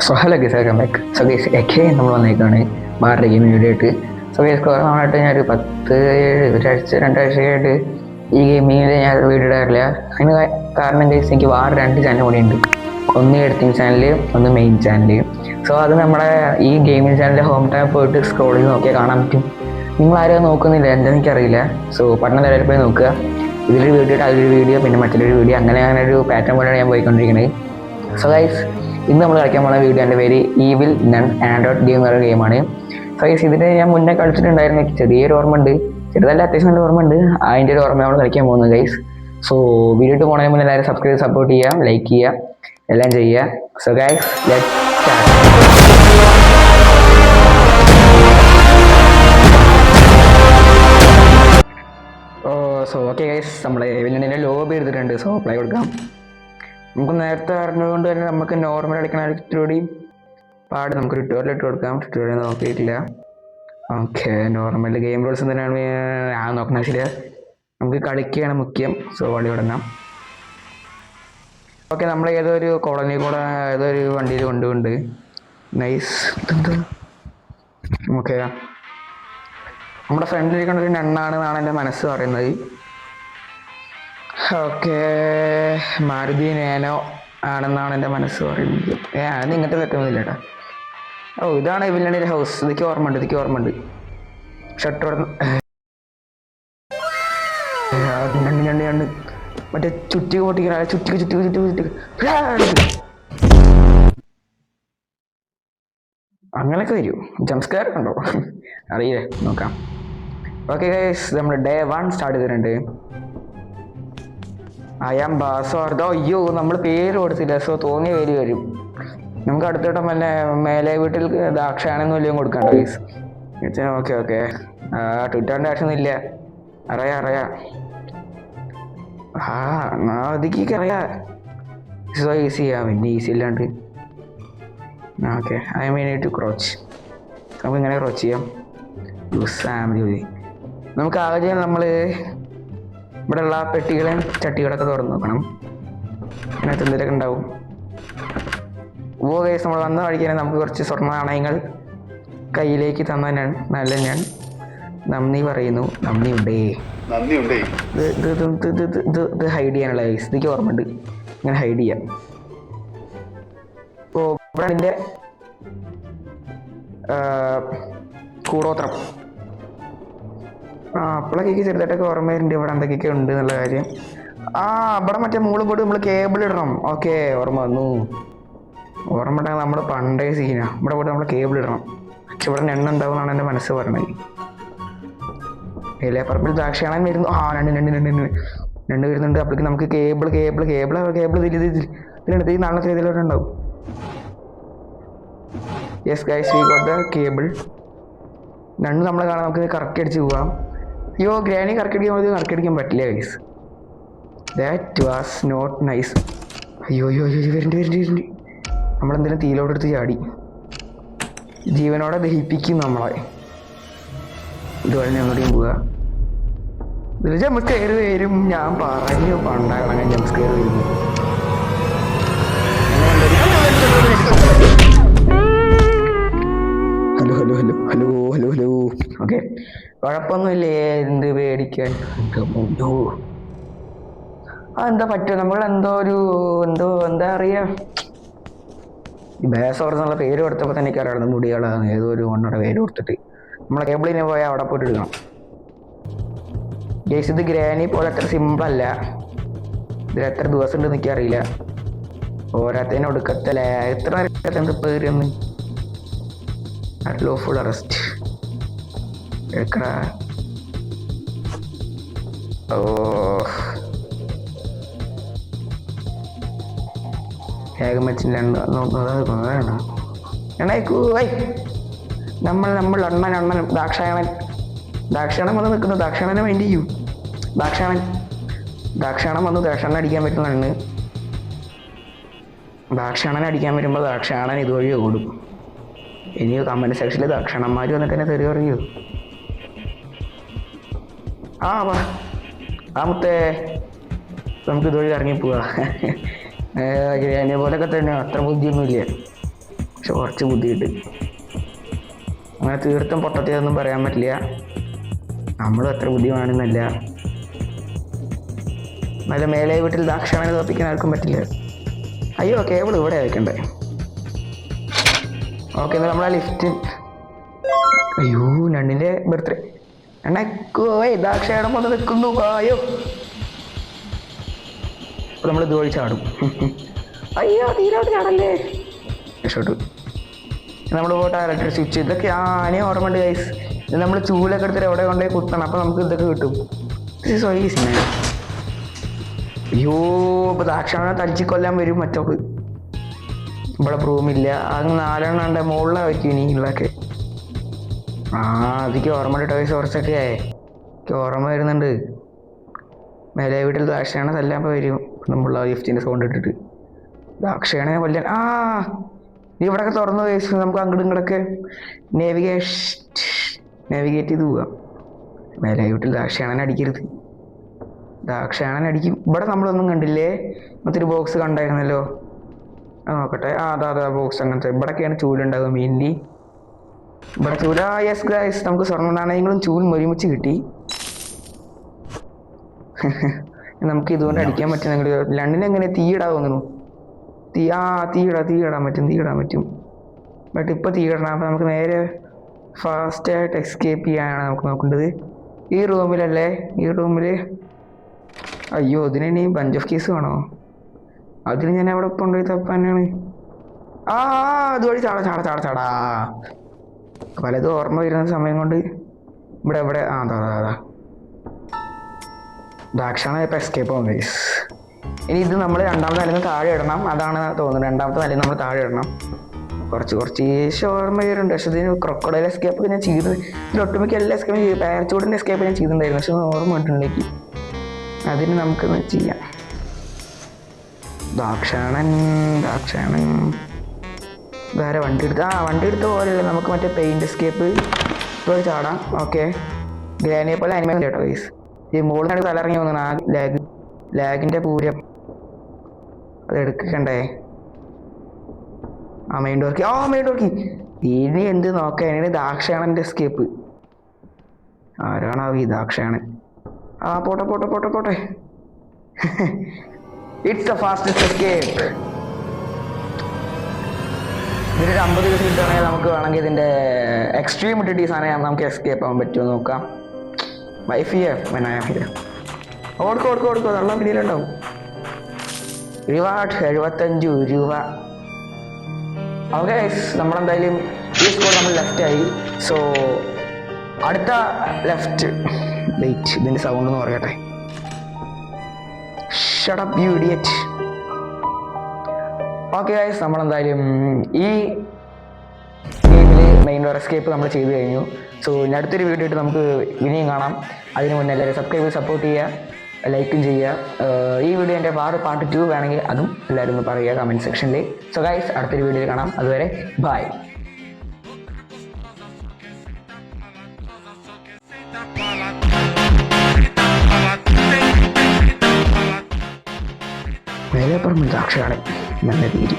So hello guys, welcome back. So guys എക്കെ നമ്മൾ വന്നേക്കാണ് വേറെ ഗെയിമിംഗ് വീഡിയോ ആയിട്ട്. സോ ഗൈസ് കുറേ നാളായിട്ട് ഞാനൊരു 2 ആഴ്ചയായിട്ട് ഈ ഗെയിമിങ്ങിൽ ഞാൻ വീഡിയോ ഇടാറില്ല. അതിന് കാരണം ഗൈസ് എനിക്ക് വേറെ 2 ചാനൽ കൂടി ഉണ്ട്. ഒന്ന് എഡിറ്റിംഗ് ചാനൽ, ഒന്ന് മെയിൻ ചാനൽ. സോ അത് നമ്മുടെ ഈ ഗെയിമിംഗ് ചാനലിൻ്റെ ഹോം ടാബ് പോയിട്ട് സ്ക്രോൾ ചെയ്ത് നോക്കിയാൽ കാണാൻ പറ്റും. നിങ്ങളാരും നോക്കുന്നില്ല, എന്താണെന്ന് എനിക്കറിയില്ല. സോ പഠനം നിലയിൽ പോയി നോക്കുക. ഇതിലൊരു വീഡിയോ ഇട്ട് അതിലൊരു വീഡിയോ, പിന്നെ മറ്റൊരു വീഡിയോ, അങ്ങനെ ഒരു പാറ്റേൺ പോലെയാണ് ഞാൻ പോയിക്കൊണ്ടിരിക്കുന്നത്. സോ ഗൈസ് ഇന്ന് നമ്മൾ കളിക്കാൻ പോകുന്ന വീഡിയോൻ്റെ പേര് ഈവിൽ നൺ ആൻഡ്രോയിഡ് ഗെയിം എന്നൊരു ഗെയിമാണ്. സോ ഗൈസ് ഇതിന് ഞാൻ മുന്നേ കളിച്ചിട്ടുണ്ടായിരുന്നു, ചെറിയൊരു ഓർമ്മ ഉണ്ട്, ചെറുതല്ല അത്യാവശ്യം നല്ല ഓർമ്മ ഉണ്ട്. അതിൻ്റെ ഒരു ഓർമ്മ നമ്മൾ കളിക്കാൻ പോകുന്നത് ഗൈസ്. സോ വീഡിയോ ഇട്ട് പോകുന്നതിന് മുന്നേ എല്ലാവരും സബ്സ്ക്രൈബ് സപ്പോർട്ട് ചെയ്യുക, ലൈക്ക് ചെയ്യുക, എല്ലാം ചെയ്യുക. So guys let's start. So okay guys, നമ്മൾ വില്ലണിൻ്റെ ലോബി എടുത്തിട്ടുണ്ട്. സോ അപ്ലൈ കൊടുക്കാം. നമുക്ക് നേരത്തെ അറിഞ്ഞുകൊണ്ട് തന്നെ നമുക്ക് നോർമൽ അടിക്കണ ഇത്തിരി പാട് നമുക്കൊരു ട്യൂട്ടോറിയൽ ഇട്ട് കൊടുക്കാം. ട്യൂട്ടോറിയൽ നോക്കിയിട്ടില്ല. ഓക്കെ, നോർമൽ ഗെയിം റൂൾസ് എന്തിനാണ് ഞാൻ നോക്കണം. ശരിയാ, നമുക്ക് കളിക്കുകയാണ് മുഖ്യം. സോ വണ്ടി വിടണം. ഓക്കെ, നമ്മൾ ഏതൊരു കോളനി കൂടെ ഏതൊരു വണ്ടിയിൽ കൊണ്ടുപോണ്ട്. നൈസ്. ഓക്കെ, നമ്മുടെ ഫ്രണ്ടിലിരിക്കുന്ന ഒരു നണ്ണാണെന്നാണ് എൻ്റെ മനസ്സ് പറയുന്നത്. ഓക്കെ, മാരുതി നാനോ ആണെന്നാണ് എൻ്റെ മനസ്സ് പറയുന്നത്. അത് ഇങ്ങനത്തെ തെറ്റൊന്നുമില്ല കേട്ടോ. ഓ, ഇതാണ് വില്ലണിയുടെ ഹൗസ്. ഇതൊക്കെ ഓർമ്മയുണ്ട്. ഷട്ടർ ഞണ്ട് മറ്റേ ചുറ്റി പൊട്ടിക്കണ ചുറ്റി അങ്ങനെയൊക്കെ വരും. ജംസ്കാർ ഉണ്ടോ അറിയില്ലേ, നോക്കാം. ഓക്കെ ഗൈസ്, നമ്മൾ ഡേ 1 സ്റ്റാർട്ട് ചെയ്തിട്ടുണ്ട്. അയാം ബാസോർദോ. അയ്യോ, നമ്മൾ പേര് കൊടുത്തില്ല. സോ തോന്നിയ പേര് വരും. നമുക്ക് അടുത്തിട്ടം വല്ല മേലെ വീട്ടിൽ ദാക്ഷാണെന്ന് വല്ലതും കൊടുക്കണ്ട ഗൈസ്. ഓക്കെ, ട്വിറ്ററിൻ്റെ ആവശ്യമൊന്നുമില്ല. അറിയാം. അതിക്ക് അറിയാം. സോ ഈസിയാ, പിന്നെ ഈസി ഇല്ലാണ്ട്. Okay, I mean to crochet. നമുക്ക് ഇങ്ങനെ ക്രോച്ച് ചെയ്യാം. നമുക്ക് ആദ്യം നമ്മൾ ഇവിടെ ഉള്ള പെട്ടികളും ചട്ടികളൊക്കെ തുറന്ന് നോക്കണം. അതിനകത്ത് എന്തെങ്കിലുമൊക്കെ ഉണ്ടാവും. ഓ ഗൈസ്, നമ്മൾ വന്ന വഴിക്കാൻ നമുക്ക് കുറച്ച് സ്വർണ്ണ നാണയങ്ങൾ കയ്യിലേക്ക് തന്നാൽ നല്ല ഞാൻ നന്ദി പറയുന്നു. നന്ദിയുണ്ടേ. ഇത് ഹൈഡ് ചെയ്യാനുള്ള ഗൈസ്. ഇതൊക്കെ ഓർമ്മയുണ്ട്, ഇങ്ങനെ ഹൈഡ് ചെയ്യാം. ഓ, ഇവിടെ അതിൻ്റെ കൂടോത്രം. അപ്പോഴൊക്കെ ചെറുതായിട്ടൊക്കെ ഓർമ്മ വരുന്നുണ്ട് ഇവിടെ എന്തൊക്കെയൊക്കെ ഉണ്ട് എന്നുള്ള കാര്യം. ഇവിടെ മറ്റേ മുകളിൽ പോയിട്ട് നമ്മൾ കേബിൾ ഇടണം. ഓക്കെ, ഓർമ്മ വന്നു. ഓർമ്മ ഉണ്ടെങ്കിൽ നമ്മൾ പണ്ടേ സീനാ. ഇവിടെ പോയിട്ട് നമ്മൾ കേബിൾ ഇടണം. പക്ഷെ ഇവിടെ നെണ്ണ ഉണ്ടാവുമെന്നാണ് എൻ്റെ മനസ്സ് പറഞ്ഞത്. ഇല്ലേ, പറമ്പിൽ ദ്രാക്ഷാണൻ വരുന്നു. രണ്ട് വരുന്നുണ്ട്. അപ്പോഴേക്ക് നമുക്ക് കേബിൾ ഇതിലുണ്ട്. ഈ നാളത്തെ ഇതിലോട്ട് ഉണ്ടാവും. Yes guys, we got the cable. രണ്ട് നമ്മളെ കാണാൻ നമുക്ക് കറക്റ്റ് അടിച്ച് പോവാം. അയ്യോ, ഗ്രാനി കറക്കടിക്കാൻ പറ്റില്ല guys. That was not nice. അയ്യോ വരുന്നുണ്ട്. നമ്മളെന്തെങ്കിലും തീയിലോട്ടെടുത്ത് ചാടി ജീവനോടെ ദഹിപ്പിക്കും നമ്മളെ. ഇതുവരെ ഞങ്ങളുടെയും പോവുക. ഇതിൽ ജംസ്കെയർ വരും. ഞാൻ പറഞ്ഞു പണ്ടാകണം ജംസ്കെയർ വരുന്നു. ഹലോ. ഓക്കെ, കുഴപ്പമൊന്നുമില്ലേ, എന്ത് പേടിക്കാൻ. എന്താ പറ്റുക, നമ്മളെന്തോ എന്താ അറിയാ, ഈ ബേസോർ എന്നുള്ള പേര് കൊടുത്തപ്പോൾ തന്നെ എനിക്ക് അറിയാം മുടികളാണ്. ഏതോ ഒരു ഒന്നോടെ പേര് കൊടുത്തിട്ട് നമ്മളെ കേബിളിനെ പോയാൽ അവിടെ പോയിട്ട് എടുക്കണം ഗൈസ്. ഇത് ഗ്രാനി പോലെ അത്ര സിമ്പിളല്ല. ഇതിൽ എത്ര ദിവസം ഉണ്ട് എനിക്കറിയില്ല. പോരാത്തതിന് ഒടുക്കത്തല്ലേ, എത്ര എന്ത് പേരൊന്ന് ലോഫുൾ അറസ്റ്റ് എടുക്കടാ. ഓ, വേഗം വെച്ചില്ല. നമ്മൾ അണ്ണൻ ദാക്ഷായണൻ വന്ന് നിൽക്കുന്നു. ദാക്ഷായണനെ വേണ്ടി ചെയ്യൂ. ദാക്ഷായണൻ വന്ന് ദാക്ഷായണൻ അടിക്കാൻ പറ്റുന്നുണ്ട്. ദാക്ഷായണനെ അടിക്കാൻ വരുമ്പോൾ ദാക്ഷായണൻ ഇതുവഴി ഓടും. ഇനി കമന്റ് സെക്ഷനിൽ ദാക്ഷായണന്മാർ വന്നിട്ട് തന്നെ തെറി പറയൂ. മുത്തേ, നമുക്ക് ഇതുവഴി ഇറങ്ങിപ്പോവാ. ഗ്രാനിയെ പോലൊക്കെ തന്നെ, അത്ര ബുദ്ധിയൊന്നുമില്ല. പക്ഷെ കുറച്ച് ബുദ്ധിമുട്ട്. അങ്ങനെ തീർത്തും പൊട്ടത്തിയൊന്നും പറയാൻ പറ്റില്ല, നമ്മളും അത്ര ബുദ്ധിമാണെന്നല്ല. നല്ല മേലെ വീട്ടിൽ ദാക്ഷായണനെ തോപ്പിക്കാൻ ആർക്കും പറ്റില്ല. അയ്യോ കേബിൾ ഇവിടെ വെക്കണ്ടേ. ഓക്കെ, എന്നാൽ നമ്മളെ ലിഫ്റ്റ്. അയ്യോ നണ്ണിൻ്റെ ബർത്ത്ഡേ. എണ്ണക്കോയ് ദാക്ഷായണം വന്ന് നിൽക്കുന്നു. അയ്യോ നമ്മൾ ഇതുവഴി ചാടും. അയ്യോ തീരോട്ട് ചാടല്ലേ. രക്ഷപ്പെട്ടു. നമ്മൾ പോട്ടെ ഇലക്ട്രിക് സ്വിച്ച്. ഇതൊക്കെ ആനയും ഓർമ്മയുണ്ട് ഗൈസ്. ഇത് നമ്മൾ ചൂലൊക്കെ എടുത്തിട്ട് എവിടെ കൊണ്ടുപോയി കുത്തണം, അപ്പോൾ നമുക്ക് ഇതൊക്കെ കിട്ടും. So easy. അയ്യോ ഇപ്പൊ ദാക്ഷായണനെ തലിച്ച് കൊല്ലാൻ വരും മറ്റോക്ക്. ഇവിടെ റൂമില്ല, അത് 4 ഉണ്ട് മുകളിലാണ് വയ്ക്കും ഇനി ഉള്ളതൊക്കെ. അതൊക്കെ ഓർമ്മ ടോയ്സ് കുറച്ചൊക്കെ എനിക്ക് ഓർമ്മ വരുന്നുണ്ട്. മേലെ വീട്ടിൽ ദാക്ഷായണനെ തല്ലാൻ വരും നമ്മളുള്ള ഗിഫ്റ്റിൻ്റെ സൗണ്ട് ഇട്ടിട്ട്. ദാക്ഷായണനെ കൊല്ലാൻ ഇവിടെയൊക്കെ തുറന്നു കഴിച്ചു. നമുക്ക് അങ്ങോട്ടും ഇങ്ങോട്ടൊക്കെ നാവിഗേറ്റ് ചെയ്ത് പോവാം. മേലെ വീട്ടിൽ ദാക്ഷായണനെ അടിക്കരുത്, ദാക്ഷായണനെ അടിക്കും. ഇവിടെ നമ്മളൊന്നും കണ്ടില്ലേ, മറ്റൊരു ബോക്സ് കണ്ടായിരുന്നല്ലോ. നോക്കട്ടെ. അതാ ബോക്സ് അങ്ങനത്തെ. ഇവിടെയൊക്കെയാണ് ചൂലുണ്ടാവുക മെയിൻലി. ഇവിടെ ചൂല. യെസ് ഗൈസ്, നമുക്ക് സ്വർണ്ണ നാണയങ്ങളും ചൂലും ഒരുമിച്ച് കിട്ടി. നമുക്ക് ഇതുകൊണ്ട് അടിക്കാൻ പറ്റുന്ന ലണ്ടിന് എങ്ങനെ തീയിടാൻ തോന്നുന്നു. തീയിടാൻ പറ്റും. ബട്ട് ഇപ്പോൾ തീയിടണം. അപ്പം നമുക്ക് നേരെ ഫാസ്റ്റായിട്ട് എസ്കേപ്പ് ചെയ്യാനാണ് നമുക്ക് നോക്കേണ്ടത്. ഈ റൂമിലല്ലേ, ഈ റൂമിൽ. അയ്യോ ഇതിനി ബഞ്ച് ഓഫ് കീസ് വേണോ? അതിന് ഞാൻ അവിടെ കൊണ്ടുപോയി തപ്പാനാണ്. അതുവഴി ചാടാ. പലതും ഓർമ്മ വരുന്ന സമയം കൊണ്ട് ഇവിടെ അതാ ദാക്ഷായണൻ ഇപ്പം എസ്കേപ്പ് ആവും ഗൈസ്. ഇനി ഇത് നമ്മൾ രണ്ടാമത്തെ നിലയിൽ നിന്ന് താഴെ ഇടണം. അതാണ് തോന്നുന്നത്, രണ്ടാമത്തെ നിലയിൽ നമ്മൾ താഴെ ഇടണം. കുറച്ച് ഓർമ്മ വരുന്നുണ്ട്. പക്ഷെ ഇതിന് ക്രൊക്കഡൈൽ എസ്കേപ്പ് ഞാൻ ചെയ്ത്, ഇതിലൊട്ടുമിക്ക എല്ലാ എസ്കേപ്പും ചെയ്തു. പാരച്ചൂട്ടിൻ്റെ എസ്കേപ്പ് ഞാൻ ചെയ്തിട്ടുണ്ടായിരുന്നു, പക്ഷെ ഓർമ്മ കിട്ടുന്നുണ്ടെങ്കിൽ അതിന് നമുക്കൊന്ന് ചെയ്യാം. ദാക്ഷായണൻ വേറെ വണ്ടി എടുത്ത പോലെയല്ല, നമുക്ക് മറ്റേ പെയിന്റ് എസ്കേപ്പ് പോയി ചാടാം. ഓക്കെ, ഗ്രാനിയെ പോലെ അനിമൽ കേട്ടോ ഗൈസ്. ഈ മുകളിലാണ് തലയിറങ്ങി വന്നു. ലാഗിൻ്റെ പൂരം അത് എടുക്കണ്ടേ. മെയിൻ ഡോർക്ക്. ഇനി എന്ത് നോക്കാം. ഇനി ദാക്ഷായണൻ്റെ എസ്കേപ്പ്. ആരാണോ ഈ ദാക്ഷായണൻ? പോട്ടെ. It's the fastest escape. ഇതിനൊരു 50 ദിവസം കിട്ടുകയാണെങ്കിൽ നമുക്ക് വേണമെങ്കിൽ ഇതിൻ്റെ എക്സ്ട്രീം ഇട്ടിട്ട് സാധനം നമുക്ക് എസ്കേപ്പ് ആവാൻ പറ്റുമോ നോക്കാം. ഓടുക്കോ നല്ല പിടിയിലുണ്ടാവും. റിവാർഡ് 75 രൂപ. ഓക്കെ, നമ്മളെന്തായാലും ഈ സ്കോർ നമ്മൾ ലെഫ്റ്റായി. സോ അടുത്ത ലെഫ്റ്റ്. വെയിറ്റ്, ഇതിൻ്റെ സൗണ്ട് എന്ന് പറയട്ടെ. Shut up you idiot. Okay guys, നമ്മളെന്തായാലും ഈ ഗെയിമിൽ മെയിൻ ഡോർ എസ്കേപ്പ് നമ്മൾ ചെയ്ത് കഴിഞ്ഞു. സോ ഇനി അടുത്തൊരു വീഡിയോ ആയിട്ട് നമുക്ക് ഇനിയും കാണാം. അതിന് മുന്നേ എല്ലാവരും സബ്സ്ക്രൈബ് ചെയ്ത് സപ്പോർട്ട് ചെയ്യുക, ലൈക്കും ചെയ്യുക. ഈ വീഡിയോ എൻ്റെ പാർട്ട് 2 വേണമെങ്കിൽ അതും എല്ലാവരും ഒന്ന് പറയുക കമൻറ്റ് സെക്ഷനിൽ. സോ ഗൈസ്, അടുത്തൊരു വീഡിയോയിൽ കാണാം. അതുവരെ ബൈ. മേലെ പറമ്പ് ദാക്ഷായണൻ നല്ല തീരി.